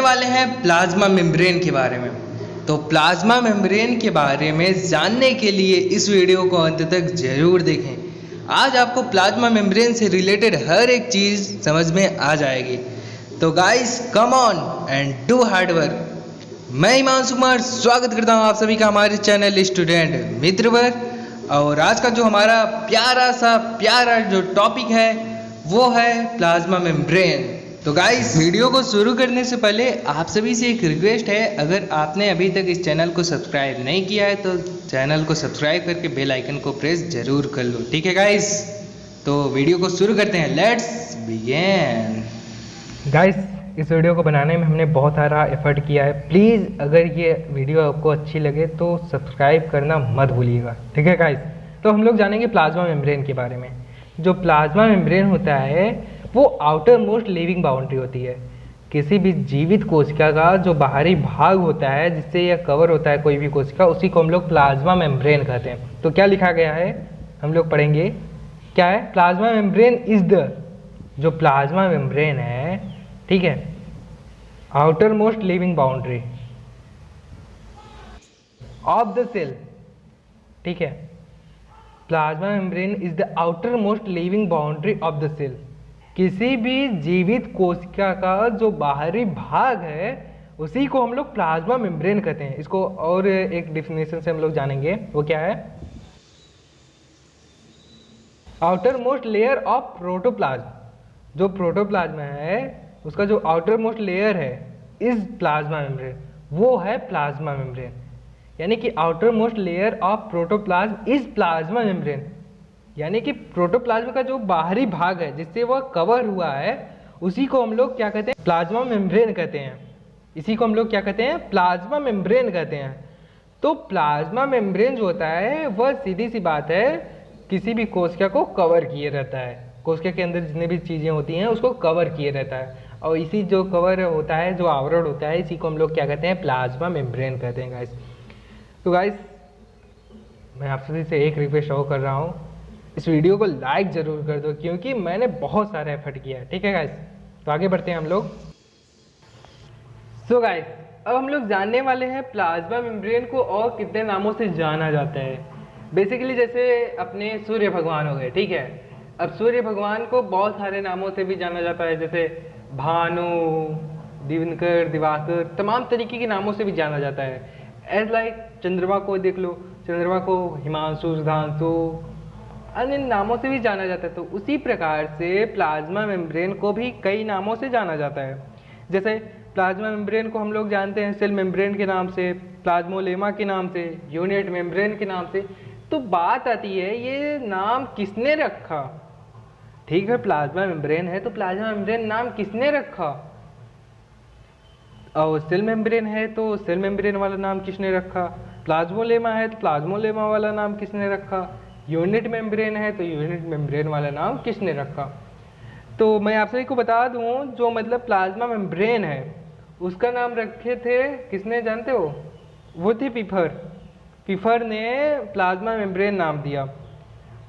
वाले हैं plasma membrane के बारे में। तो प्लाज्मा मेम्ब्रेन के बारे में जानने के लिए इस वीडियो को अंत तक जरूर देखें। आज आपको प्लाज्मा मेम्ब्रेन से रिलेटेड हर एक चीज़ समझ में आ जाएगी। तो guys come on and do hard work. मैं हिमांशु कुमार स्वागत करता हूं आप सभी का हमारे चैनल स्टूडेंट मित्र पर। और आज का जो हमारा प्यारा जो टॉपिक है वो है प्लाज्मा मेम्ब्रेन। तो गाइस वीडियो को शुरू करने से पहले आप सभी से एक रिक्वेस्ट है, अगर आपने अभी तक इस चैनल को सब्सक्राइब नहीं किया है तो चैनल को सब्सक्राइब करके बेल आइकन को प्रेस जरूर कर लो, ठीक है गाइस। तो वीडियो को शुरू करते हैं, लेट्स बिगिन। गाइस इस वीडियो को बनाने में हमने बहुत सारा एफर्ट किया है। प्लीज़ अगर ये वीडियो आपको अच्छी लगे तो सब्सक्राइब करना मत भूलिएगा, ठीक है गाइस। तो हम लोग जानेंगे प्लाज्मा मेम्ब्रेन के बारे में। जो प्लाज्मा मेम्ब्रेन होता है वो आउटर मोस्ट लिविंग बाउंड्री होती है। किसी भी जीवित कोशिका का जो बाहरी भाग होता है जिससे यह कवर होता है कोई भी कोशिका, उसी को हम लोग प्लाज्मा मेम्ब्रेन कहते हैं। तो क्या लिखा गया है हम लोग पढ़ेंगे, क्या है? प्लाज्मा मेम्ब्रेन इज द, जो प्लाज्मा मेम्ब्रेन है, ठीक है, outer most living boundary of the cell, ठीक है। Plasma membrane is the outer most living boundary of the cell. किसी भी जीवित कोशिका का जो बाहरी भाग है उसी को हम लोग प्लाज्मा मेम्ब्रेन कहते हैं। इसको और एक डिफिनेशन से हम लोग जानेंगे, वो क्या है? Outer most layer of protoplasm. जो प्रोटोप्लाज्म है उसका जो आउटर मोस्ट लेयर है इज प्लाज्मा मेम्ब्रेन, वो है प्लाज्मा मेम्ब्रेन। यानी कि outer most layer of protoplasm is plasma membrane, यानी कि प्रोटोप्लाज्म का जो बाहरी भाग है जिससे वह कवर हुआ है उसी को हम लोग क्या कहते हैं? प्लाज्मा मेम्ब्रेन कहते हैं। इसी को हम लोग क्या कहते हैं? प्लाज्मा मेम्ब्रेन कहते हैं। तो प्लाज्मा मेम्ब्रेन जो होता है वह सीधी सी बात है किसी भी कोशिका को कवर किए रहता है। कोशिका के अंदर जितनी भी चीज़ें होती हैं उसको कवर किए रहता है, और इसी जो कवर होता है, जो आवरण होता है, इसी को हम लोग क्या कहते हैं? प्लाज्मा मेम्ब्रेन कहते हैं गाइस। तो गाइस मैं आप सभी से एक रिक्वेस्ट और कर रहा हूँ, इस वीडियो को लाइक ज़रूर कर दो क्योंकि मैंने बहुत सारा एफर्ट किया है, ठीक है गाइस। तो आगे बढ़ते हैं हम लोग। सो गाइस अब हम लोग जानने वाले हैं प्लाज्मा मेम्ब्रेन को और कितने नामों से जाना जाता है। बेसिकली जैसे अपने सूर्य भगवान हो गए, ठीक है। अब सूर्य भगवान को बहुत सारे नामों से भी जाना जाता है, जैसे भानु, दिनकर, दिवाकर, तमाम तरीके के नामों से भी जाना जाता है। एज लाइक चंद्रमा को देख लो, चंद्रमा को हिमांशु, सुधांशु, अन्य नामों से भी जाना जाता है। तो उसी प्रकार से प्लाज्मा मेम्ब्रेन को भी कई नामों से जाना जाता है। जैसे प्लाज्मा मेम्ब्रेन को हम लोग जानते हैं सेल मेम्ब्रेन के नाम से, प्लाज्मोलेमा के नाम से, यूनिट मेम्ब्रेन के नाम से। तो बात आती है ये नाम किसने रखा? ठीक है, प्लाज्मा मेम्ब्रेन है तो प्लाज्मा मेम्ब्रेन नाम किसने रखा? और सेल मेम्ब्रेन है तो सेल मेम्ब्रेन वाला नाम किसने रखा? प्लाज्मोलेमा है तो प्लाज्मोलेमा वाला नाम किसने रखा? यूनिट मेम्ब्रेन है तो यूनिट मेम्ब्रेन वाला नाम किसने रखा? तो मैं आप सभी को बता दूं, जो मतलब प्लाज्मा मेम्ब्रेन है उसका नाम रखे थे किसने, जानते हो? वो थे पीफर। पीफर ने प्लाज्मा मेम्ब्रेन नाम दिया,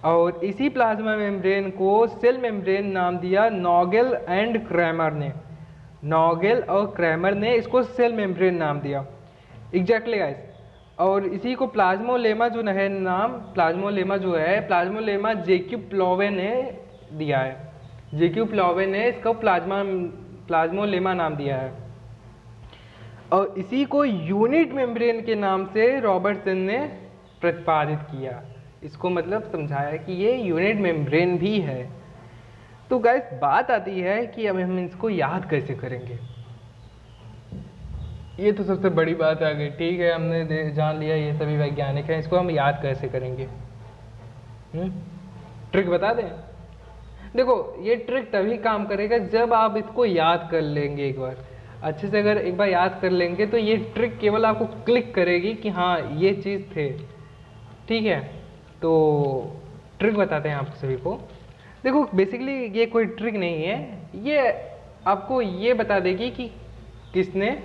और इसी प्लाज्मा मेम्ब्रेन को सेल मेम्ब्रेन नाम दिया नॉगेल एंड क्रैमर ने। नॉगेल और क्रैमर ने इसको सेल मेम्ब्रेन नाम दिया, एग्जैक्टली गाइस। और इसी को प्लाज्मोलेमा जो है नाम, प्लाज्मोलेमा जो है, प्लाज्मोलेमा जेक्यू प्लोवे ने दिया है। जेक्यू प्लोवे ने इसको प्लाज्मोलेमा नाम दिया है। और इसी को यूनिट मेम्ब्रेन के नाम से रॉबर्टसन ने प्रतिपादित किया। इसको मतलब समझाया कि ये यूनिट मेम्ब्रेन भी है। तो गाइस बात आती है कि अब हम इसको याद कैसे करेंगे। ये तो सबसे बड़ी बात आ गई, ठीक है, हमने जान लिया ये सभी वैज्ञानिक हैं, इसको हम याद कैसे करेंगे? ट्रिक बता दें? देखो ये ट्रिक तभी काम करेगा जब आप इसको याद कर लेंगे एक बार अच्छे से। अगर एक बार याद कर लेंगे तो ये ट्रिक केवल आपको क्लिक करेगी कि हाँ ये चीज़ थे, ठीक है। तो ट्रिक बताते हैं आप सभी को। देखो बेसिकली ये कोई ट्रिक नहीं है, ये आपको ये बता देगी कि किसने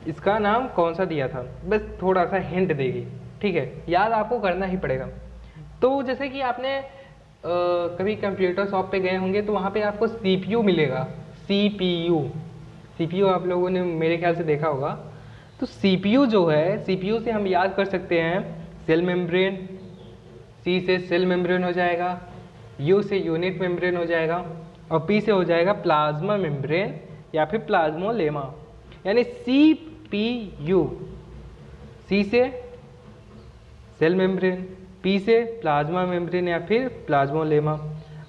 इसका नाम कौन सा दिया था, बस थोड़ा सा हिंट देगी, ठीक है। याद आपको करना ही पड़ेगा। तो जैसे कि आपने कभी कंप्यूटर शॉप पे गए होंगे तो वहाँ पे आपको CPU मिलेगा, CPU, सीपीयू आप लोगों ने मेरे ख्याल से देखा होगा। तो सीपीयू जो है, सीपीयू से हम याद कर सकते हैं सेल मेम्ब्रेन, सी से सेल मेम्ब्रेन हो जाएगा, यू से यूनिट मेम्ब्रेन हो जाएगा, और पी से हो जाएगा प्लाज्मा मेम्ब्रेन या फिर प्लाज्मोलेमा। यानी सी पी यू, सी से सेल मेम्ब्रेन, पी से प्लाज्मा मेम्ब्रेन या फिर प्लाज्मोलेमा,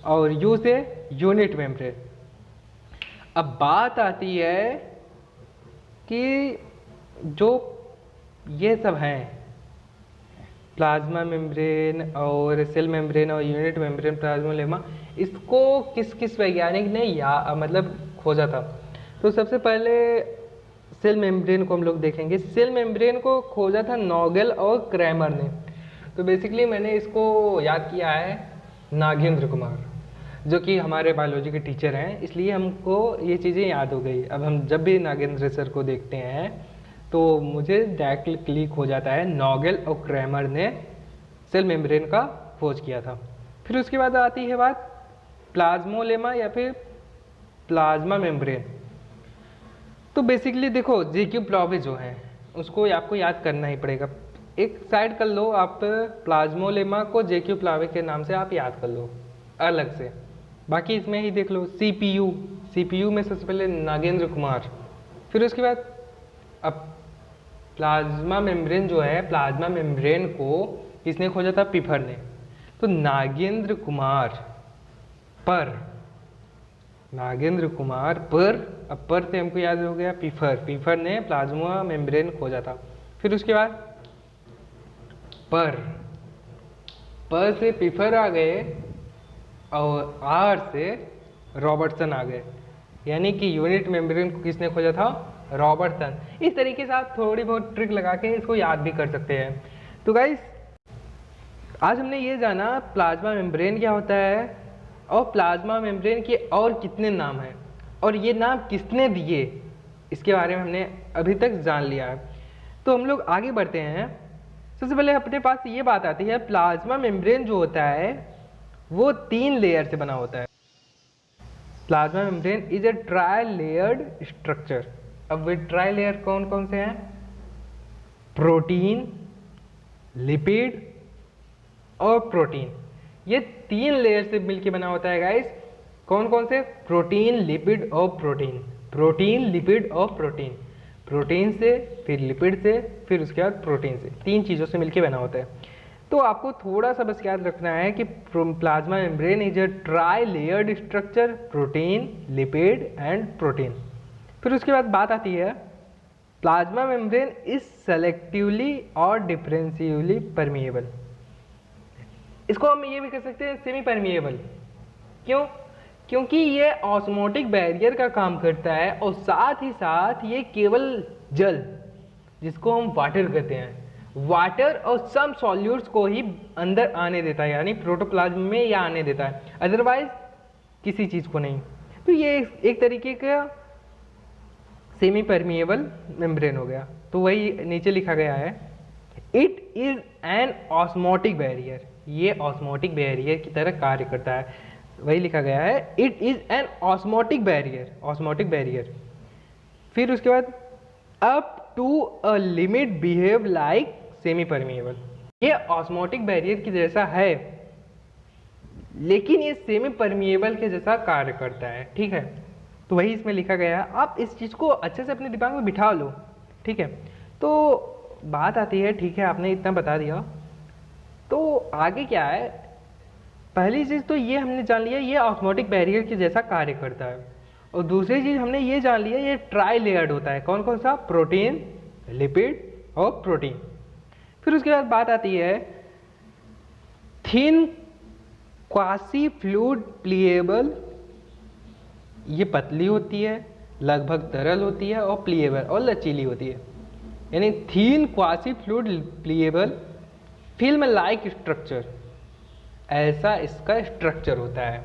और यू से यूनिट मेम्ब्रेन। अब बात आती है कि जो ये सब हैं प्लाज्मा मेम्ब्रेन और सेल मेम्ब्रेन और यूनिट मेम्ब्रेन प्लाज्मोलेमा, इसको किस किस वैज्ञानिक ने मतलब खोजा था। तो सबसे पहले सेल मेम्ब्रेन को हम लोग देखेंगे। सेल मेम्ब्रेन को खोजा था नोगेल और क्रैमर ने। तो बेसिकली मैंने इसको याद किया है नागेंद्र कुमार, जो कि हमारे बायोलॉजी के टीचर हैं, इसलिए हमको ये चीज़ें याद हो गई। अब हम जब भी नागेंद्र सर को देखते हैं तो मुझे डायरेक्टली क्लिक हो जाता है नोगेल और क्रैमर ने सेल मेम्ब्रेन का खोज किया था। फिर उसके बाद आती है बात प्लाज्मोलेमा या फिर प्लाज्मा मेम्ब्रेन। तो बेसिकली देखो जेक्यू प्लॉवे जो है उसको आपको याद करना ही पड़ेगा। एक साइड कर लो आप, प्लाज्मोलेमा को जेक्यू प्लॉवे के नाम से आप याद कर लो अलग से, बाकी इसमें ही देख लो सीपीयू। सीपीयू में सबसे पहले नागेंद्र कुमार, फिर उसके बाद अब प्लाज्मा मेम्ब्रेन जो है, प्लाज्मा मेम्ब्रेन को किसने खोजा था? पिफर ने। तो नागेंद्र कुमार पर, नागेंद्र कुमार पर, अब पर से हमको याद हो गया पिफर, पिफर ने प्लाज्मा मेम्ब्रेन खोजा था। फिर उसके बाद पर से पिफर आ गए और आर से रॉबर्टसन आ गए, यानी कि यूनिट मेम्ब्रेन को किसने खोजा था? रॉबर्टसन। इस तरीके से आप थोड़ी बहुत ट्रिक लगा के इसको याद भी कर सकते हैं। तो गाइस आज हमने ये जाना प्लाज्मा मेम्ब्रेन क्या होता है और प्लाज्मा मेम्ब्रेन के और कितने नाम हैं और ये नाम किसने दिए, इसके बारे में हमने अभी तक जान लिया है। तो हम लोग आगे बढ़ते हैं। सबसे पहले अपने पास ये बात आती है, प्लाज्मा मेम्ब्रेन जो होता है वो 3 लेयर से बना होता है। Plasma membrane is a try layered structure. अब वे ट्राई लेयर कौन कौन से हैं? प्रोटीन, लिपिड और प्रोटीन। ये 3 लेयर से मिलकर बना होता है गाइस। कौन कौन से? प्रोटीन, लिपिड और प्रोटीन। प्रोटीन, लिपिड और प्रोटीन। प्रोटीन से, फिर लिपिड से, फिर उसके बाद प्रोटीन से, 3 चीज़ों से मिलकर बना होता है। तो आपको थोड़ा सा बस याद रखना है कि plasma membrane is a try layered structure, protein, lipid and protein. फिर उसके बाद बात आती है प्लाज्मा मेम्ब्रेन इज सेलेक्टिवली और डिफरेंशियली परमिएबल। इसको हम ये भी कह सकते हैं सेमी परमिएबल। क्यों? क्योंकि ये ऑस्मोटिक बैरियर का काम करता है और साथ ही साथ ये केवल जल, जिसको हम वाटर कहते हैं, वाटर और सम सॉल्यूट्स को ही अंदर आने देता है, यानी प्रोटोप्लाज्म में या आने देता है, अदरवाइज किसी चीज़ को नहीं। तो ये एक तरीके का सेमी परमिएबल मेम्ब्रेन हो गया। तो वही नीचे लिखा गया है, it is an osmotic barrier. ये ऑस्मोटिक बैरियर की तरह कार्य करता है, वही लिखा गया है, it is an osmotic barrier, osmotic barrier. फिर उसके बाद up to a limit behave like semi permeable. ये ऑस्मोटिक बैरियर की जैसा है लेकिन ये सेमी परमिएबल के जैसा कार्य करता है। ठीक है, तो वही इसमें लिखा गया है। आप इस चीज़ को अच्छे से अपने दिमाग में बिठा लो। ठीक है, तो बात आती है, ठीक है आपने इतना बता दिया, तो आगे क्या है? पहली चीज़ तो ये हमने जान लिया ये ऑस्मोटिक बैरियर के जैसा कार्य करता है, और दूसरी चीज़ हमने ये जान लिया ये ट्राई लेयर्ड होता है। कौन कौन सा? प्रोटीन, लिपिड और प्रोटीन। फिर उसके बाद बात आती है थिन क्वासी फ्लूइड प्लीएबल। ये पतली होती है, लगभग तरल होती है और प्लीएबल और लचीली होती है, यानी thin quasi fluid pliable film like structure, ऐसा इसका स्ट्रक्चर होता है।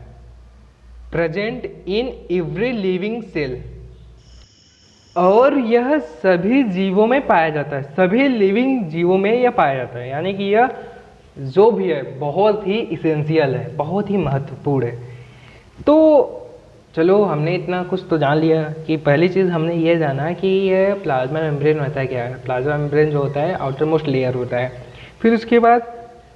Present in every living cell, और यह सभी जीवों में पाया जाता है, सभी लिविंग जीवों में यह पाया जाता है, यानी कि यह जो भी है बहुत ही इसेंशियल है, बहुत ही महत्वपूर्ण है। तो चलो हमने इतना कुछ तो जान लिया कि पहली चीज़ हमने ये जाना कि ये प्लाज्मा मेम्ब्रेन होता है क्या है। प्लाज्मा मेम्ब्रेन जो होता है आउटर मोस्ट लेयर होता है। फिर उसके बाद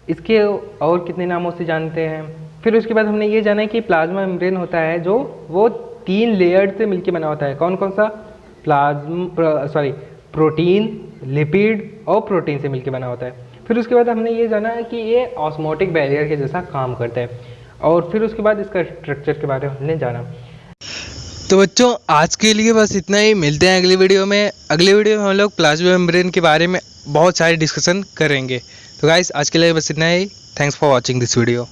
इसके और कितने नामों से जानते हैं। फिर उसके बाद हमने ये जाना कि प्लाज्मा मेम्ब्रेन होता है जो वो 3 लेयर से मिलकर बना होता है। कौन कौन सा? प्रोटीन, लिपिड और प्रोटीन से मिलकर बना होता है। फिर उसके बाद हमने ये जाना है कि ये ऑस्मोटिक बैरियर के जैसा काम करता है। और फिर उसके बाद इसका स्ट्रक्चर के बारे में हमने जाना। तो बच्चों आज के लिए बस इतना ही। मिलते हैं अगली वीडियो में। अगली वीडियो में हम लोग प्लाज्मा मेम्ब्रेन के बारे में बहुत सारे डिस्कशन करेंगे। तो गाइस आज के लिए बस इतना ही। Thanks for watching this video.